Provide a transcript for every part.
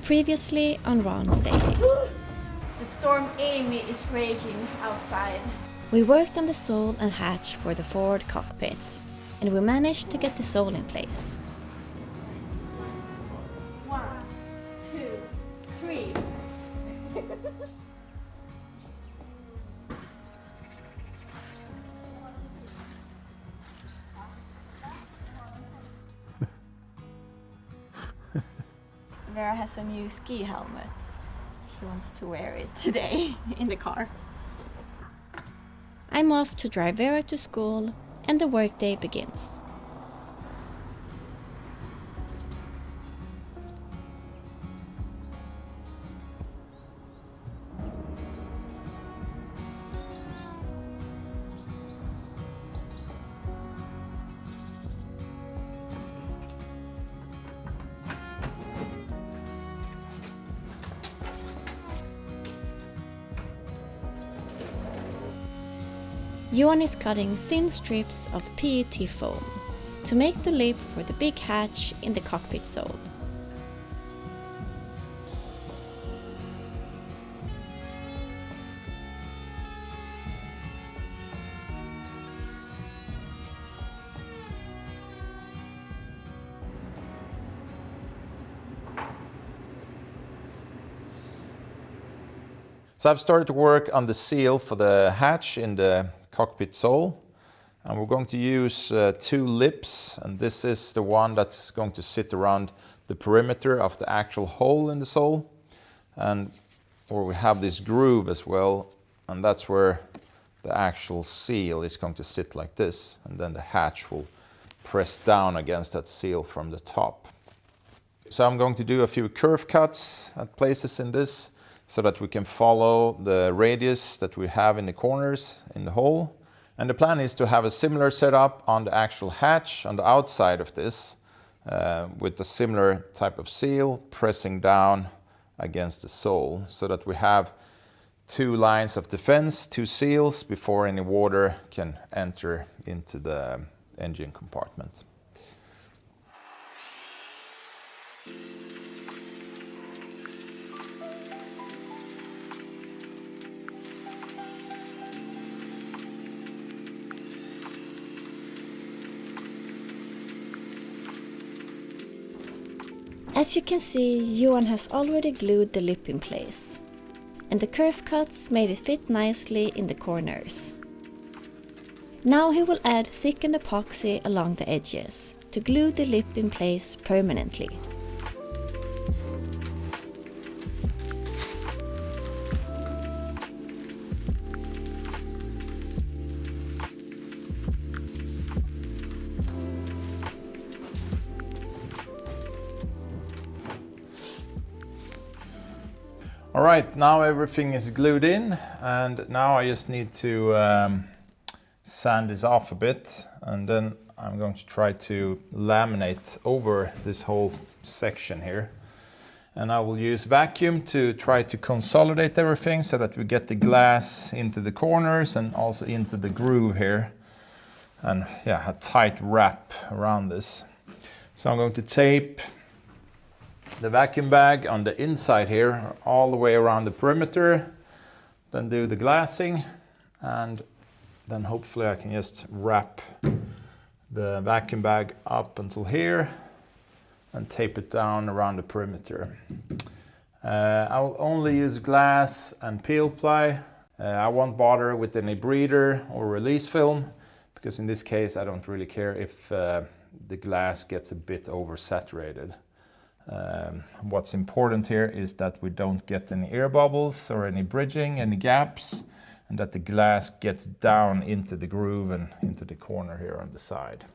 Previously on Ron sailing. The storm Amy is raging outside. We worked on the sole and hatch for the forward cockpit, and we managed to get the sole in place. 1, 2, 3. Vera has a new ski helmet. She wants to wear it today in the car. I'm off to drive Vera to school, and the workday begins. Johan is cutting thin strips of PET foam to make the lip for the big hatch in the cockpit sole. So I've started to work on the seal for the hatch in the cockpit sole, and we're going to use 2 lips, and this is the one that's going to sit around the perimeter of the actual hole in the sole, and where we have this groove as well, and that's where the actual seal is going to sit like this, and then the hatch will press down against that seal from the top. So I'm going to do a few curve cuts at places in this, so that we can follow the radius that we have in the corners in the hole. And the plan is to have a similar setup on the actual hatch on the outside of this, with a similar type of seal pressing down against the sole, so that we have 2 lines of defense, 2 seals, before any water can enter into the engine compartment. As you can see, Johan has already glued the lip in place, and the curve cuts made it fit nicely in the corners. Now he will add thickened epoxy along the edges to glue the lip in place permanently. All right, now everything is glued in, and now I just need to sand this off a bit, and then I'm going to try to laminate over this whole section here. And I will use vacuum to try to consolidate everything so that we get the glass into the corners and also into the groove here. And yeah, a tight wrap around this. So I'm going to tape the vacuum bag on the inside here all the way around the perimeter, then do the glassing, and then hopefully I can just wrap the vacuum bag up until here and tape it down around the perimeter. I will only use glass and peel ply. I won't bother with any breather or release film, because in this case I don't really care if the glass gets a bit oversaturated. What's important here is that we don't get any air bubbles or any bridging, any gaps, and that the glass gets down into the groove and into the corner here on the side.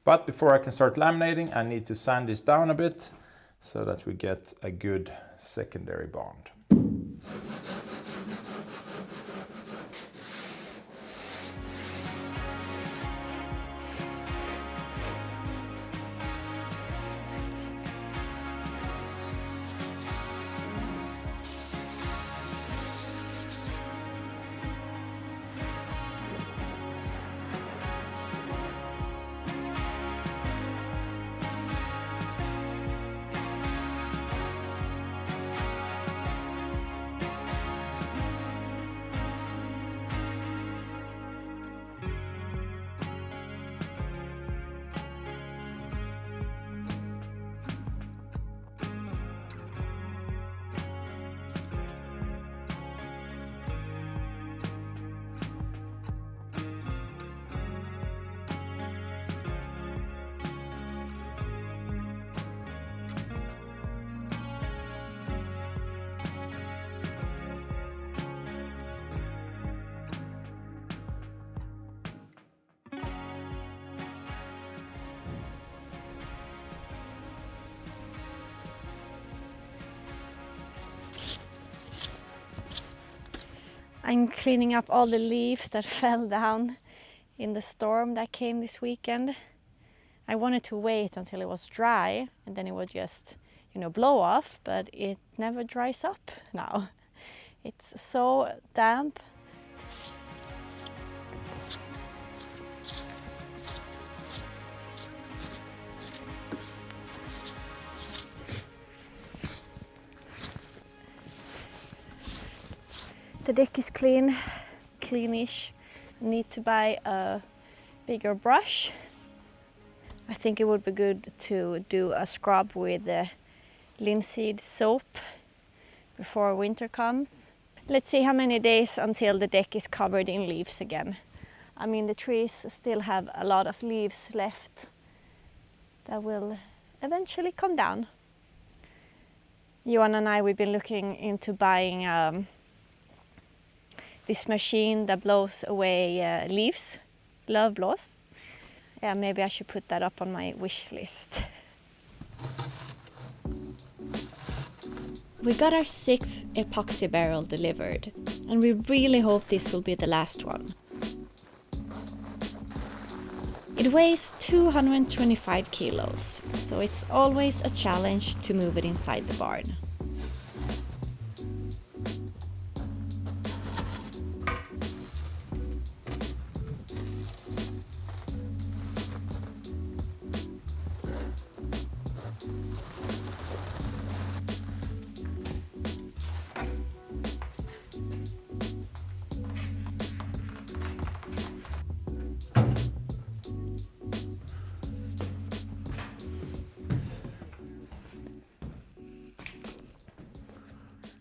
But before I can start laminating, I need to sand this down a bit so that we get a good secondary bond. I'm cleaning up all the leaves that fell down in the storm that came this weekend. I wanted to wait until it was dry and then it would just, blow off, but it never dries up now. It's so damp. The deck is cleanish. Need to buy a bigger brush. I think it would be good to do a scrub with the linseed soap before winter comes. Let's see how many days until the deck is covered in leaves again. I mean, the trees still have a lot of leaves left that will eventually come down. Johan and I, we've been looking into buying this machine that blows away leaves, love blows. Yeah, maybe I should put that up on my wish list. We got our 6th epoxy barrel delivered, and we really hope this will be the last one. It weighs 225 kilos, so it's always a challenge to move it inside the barn.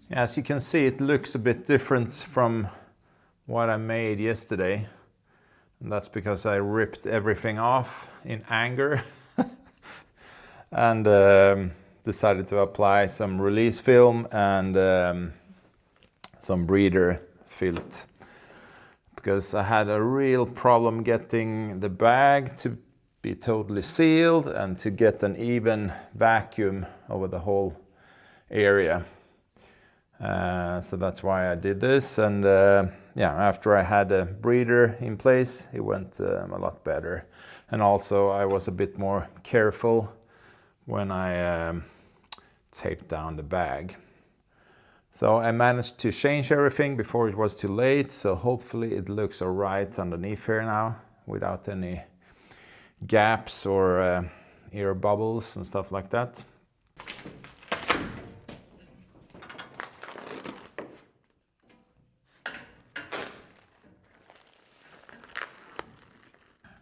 As you can see, it looks a bit different from what I made yesterday. And that's because I ripped everything off in anger and decided to apply some release film and some breeder filth. Because I had a real problem getting the bag to be totally sealed and to get an even vacuum over the whole area. So that's why I did this, and after I had a breeder in place, it went a lot better. And also I was a bit more careful when I taped down the bag. So I managed to change everything before it was too late, so hopefully it looks alright underneath here now without any gaps or air bubbles and stuff like that.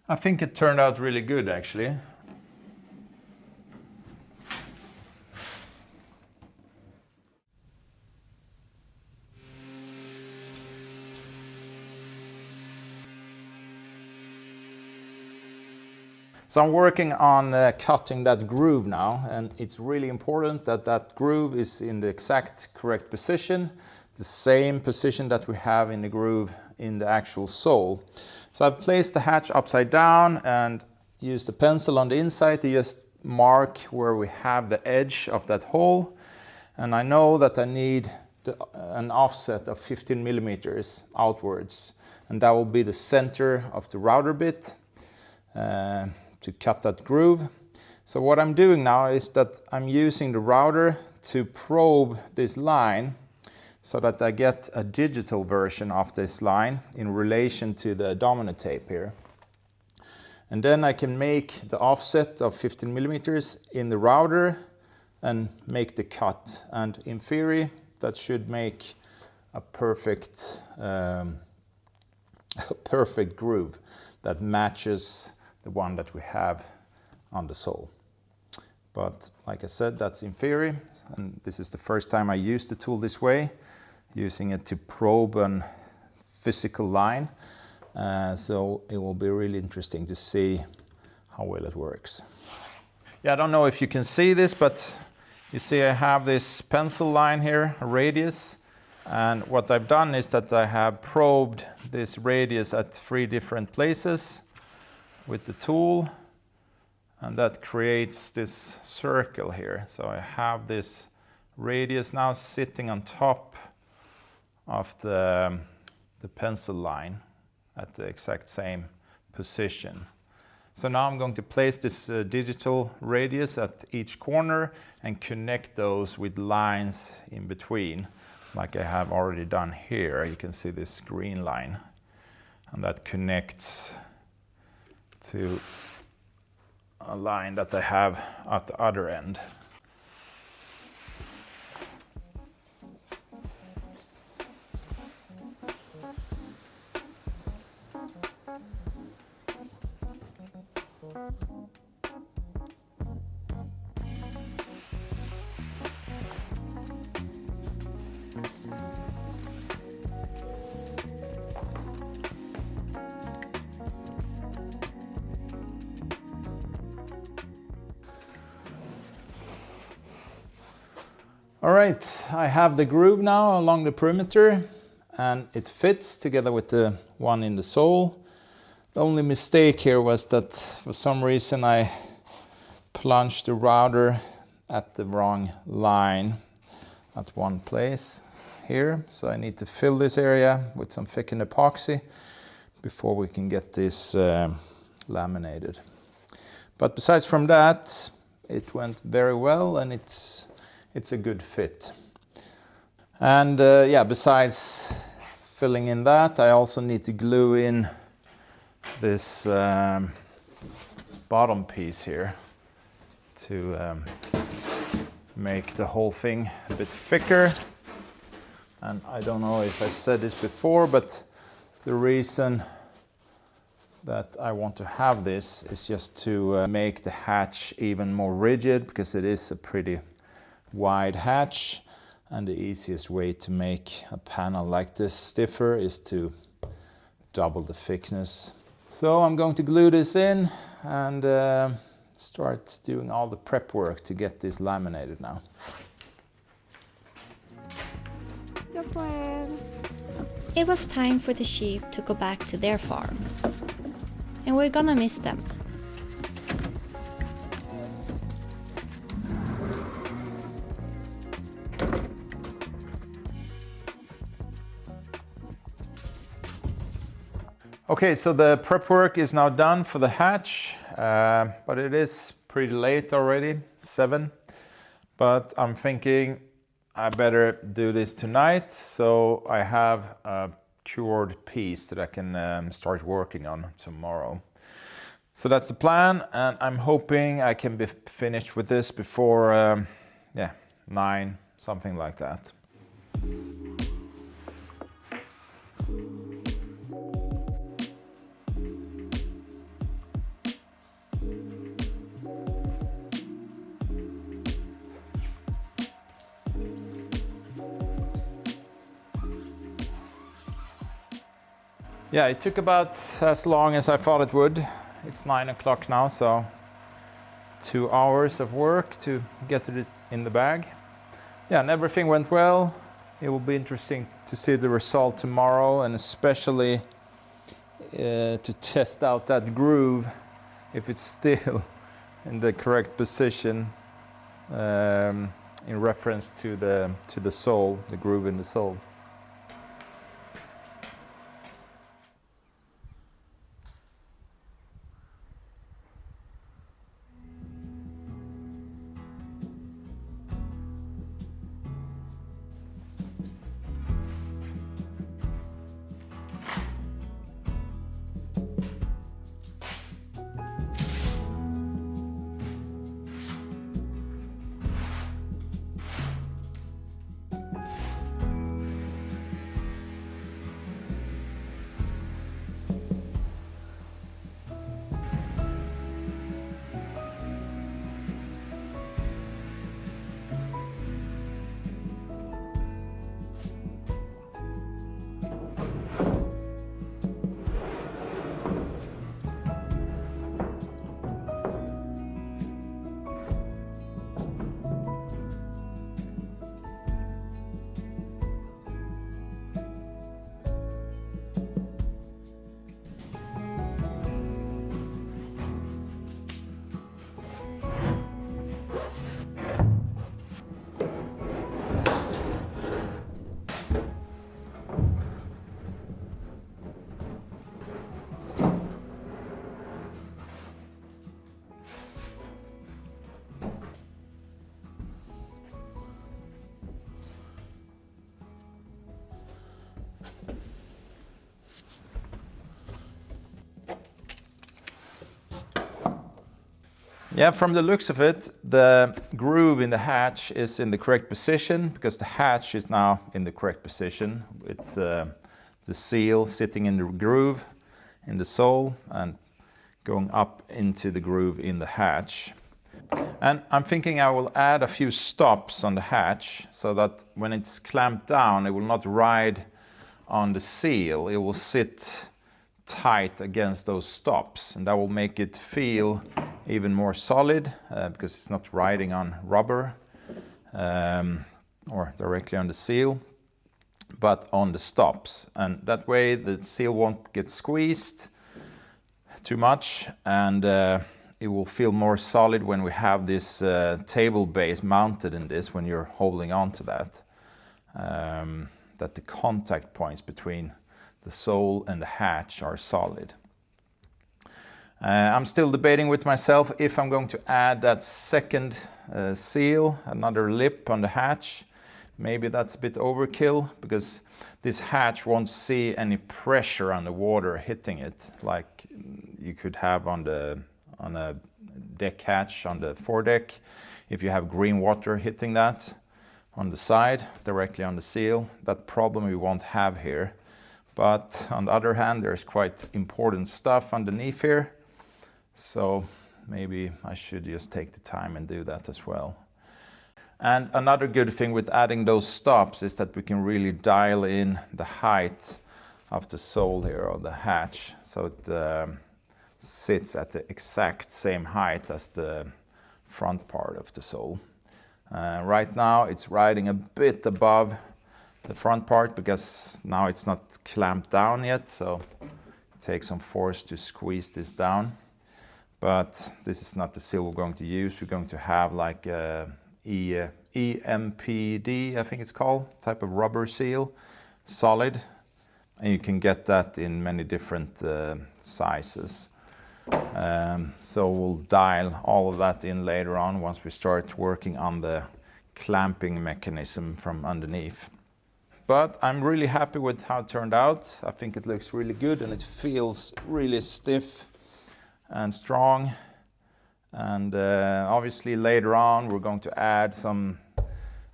I think it turned out really good, actually. So I'm working on cutting that groove now, and it's really important that that groove is in the exact correct position, the same position that we have in the groove in the actual sole. So I've placed the hatch upside down and used a pencil on the inside to just mark where we have the edge of that hole. And I know that I need an offset of 15 millimeters outwards. And that will be the center of the router bit to cut that groove. So what I'm doing now is that I'm using the router to probe this line so that I get a digital version of this line in relation to the domino tape here. And then I can make the offset of 15 millimeters in the router and make the cut. And in theory, that should make a perfect groove that matches the one that we have on the sole. But like I said, that's in theory, and this is the first time I use the tool this way, using it to probe a physical line. So it will be really interesting to see how well it works. Yeah, I don't know if you can see this, but you see I have this pencil line here, a radius. And what I've done is that I have probed this radius at 3 different places with the tool. And that creates this circle here. So I have this radius now sitting on top of the the pencil line at the exact same position. So now I'm going to place this digital radius at each corner and connect those with lines in between, like I have already done here. You can see this green line, and that connects to a line that I have at the other end. All right, I have the groove now along the perimeter, and it fits together with the one in the sole. The only mistake here was that for some reason I plunged the router at the wrong line at one place here. So I need to fill this area with some thickened epoxy before we can get this laminated. But besides from that, it went very well, and it's a good fit. And yeah, besides filling in that, I also need to glue in this bottom piece here to make the whole thing a bit thicker. And I don't know if I said this before, but the reason that I want to have this is just to make the hatch even more rigid, because it is a pretty wide hatch, and the easiest way to make a panel like this stiffer is to double the thickness. So I'm going to glue this in and start doing all the prep work to get this laminated now. Good plan. It was time for the sheep to go back to their farm, and we're gonna miss them. Okay, so the prep work is now done for the hatch, but it is pretty late already, 7. But I'm thinking I better do this tonight, so I have a cured piece that I can start working on tomorrow. So that's the plan, and I'm hoping I can be finished with this before 9, something like that. Yeah, it took about as long as I thought it would. It's 9 o'clock now, so 2 hours of work to get it in the bag. Yeah, and everything went well. It will be interesting to see the result tomorrow, and especially to test out that groove, if it's still in the correct position in reference to the sole, the groove in the sole. Yeah, from the looks of it, the groove in the hatch is in the correct position because the hatch is now in the correct position with the seal sitting in the groove in the sole and going up into the groove in the hatch. And I'm thinking I will add a few stops on the hatch so that when it's clamped down, it will not ride on the seal. It will sit tight against those stops, and that will make it feel even more solid because it's not riding on rubber or directly on the seal, but on the stops. And that way the seal won't get squeezed too much, and it will feel more solid when we have this table base mounted in this, when you're holding on to that, that the contact points between the sole and the hatch are solid. I'm still debating with myself if I'm going to add that second seal, another lip on the hatch. Maybe that's a bit overkill because this hatch won't see any pressure on the water hitting it like you could have on a deck hatch on the foredeck. If you have green water hitting that on the side, directly on the seal, that problem we won't have here. But on the other hand, there's quite important stuff underneath here. So maybe I should just take the time and do that as well. And another good thing with adding those stops is that we can really dial in the height of the sole here of the hatch. So it sits at the exact same height as the front part of the sole. Right now it's riding a bit above the front part because now it's not clamped down yet, so it takes some force to squeeze this down. But this is not the seal we're going to use. We're going to have like a EMPD, I think it's called, type of rubber seal, solid, and you can get that in many different sizes. So we'll dial all of that in later on once we start working on the clamping mechanism from underneath. But I'm really happy with how it turned out. I think it looks really good and it feels really stiff and strong. And obviously later on we're going to add some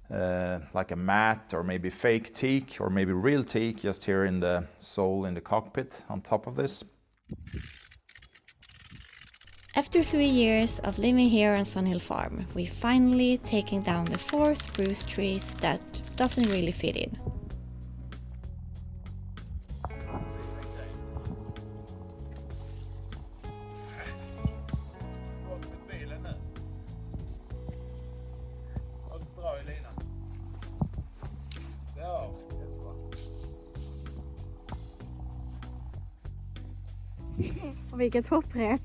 like a matte or maybe fake teak or maybe real teak just here in the sole in the cockpit on top of this. After 3 years of living here on Sunhill Farm, we finally taking down the 4 spruce trees that doesn't really fit in. Och vilket hopprep!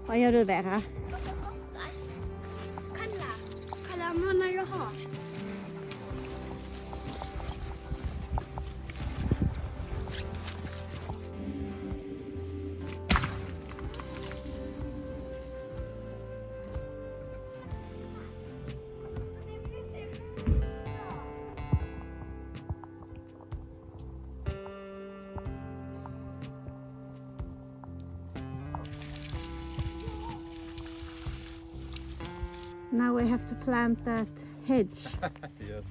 Vad gör du, Vera? Kolla hur många jag har. Now we have to plant that hedge. Yes.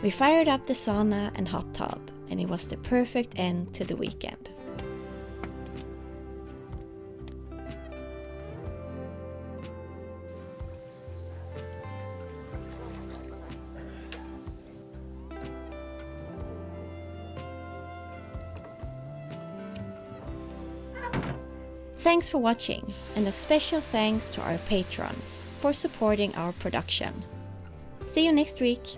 We fired up the sauna and hot tub, and it was the perfect end to the weekend. Thanks for watching, and a special thanks to our patrons for supporting our production. See you next week!